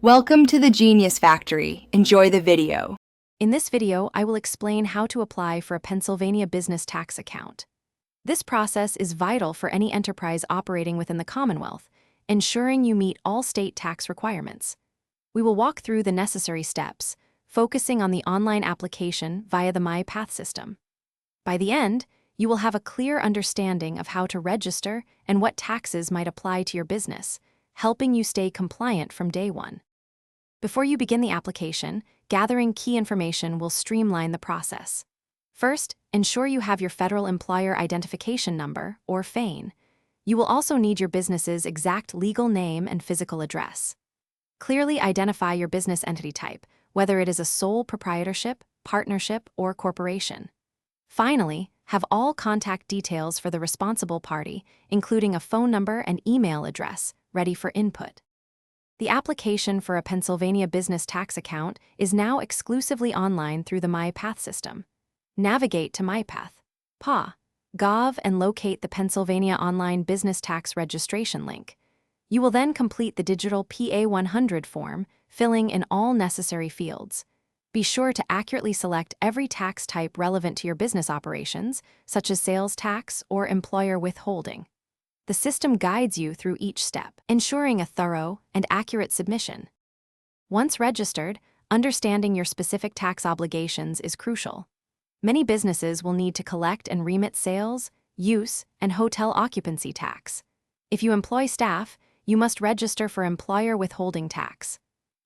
Welcome to the Genius Factory. Enjoy the video. In this video, I will explain how to apply for a Pennsylvania business tax account. This process is vital for any enterprise operating within the Commonwealth, ensuring you meet all state tax requirements. We will walk through the necessary steps, focusing on the online application via the MyPath system. By the end, you will have a clear understanding of how to register and what taxes might apply to your business, helping you stay compliant from day one. Before you begin the application, gathering key information will streamline the process. First, ensure you have your Federal Employer Identification Number, or FAIN. You will also need your business's exact legal name and physical address. Clearly identify your business entity type, whether it is a sole proprietorship, partnership, or corporation. Finally, have all contact details for the responsible party, including a phone number and email address, ready for input. The application for a Pennsylvania business tax account is now exclusively online through the MyPath system. Navigate to MyPath, gov, and locate the Pennsylvania Online Business Tax Registration link. You will then complete the digital PA-100 form, filling in all necessary fields. Be sure to accurately select every tax type relevant to your business operations, such as sales tax or employer withholding. The system guides you through each step, ensuring a thorough and accurate submission. Once registered, understanding your specific tax obligations is crucial. Many businesses will need to collect and remit sales, use, and hotel occupancy tax. If you employ staff, you must register for employer withholding tax.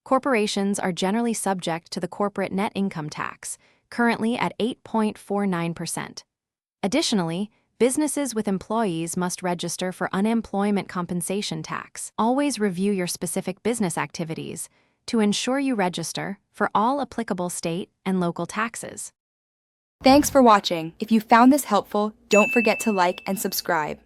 Corporations are generally subject to the corporate net income tax, currently at 8.49%. Additionally, businesses with employees must register for unemployment compensation tax. Always review your specific business activities to ensure you register for all applicable state and local taxes. Thanks for watching. If you found this helpful, don't forget to like and subscribe.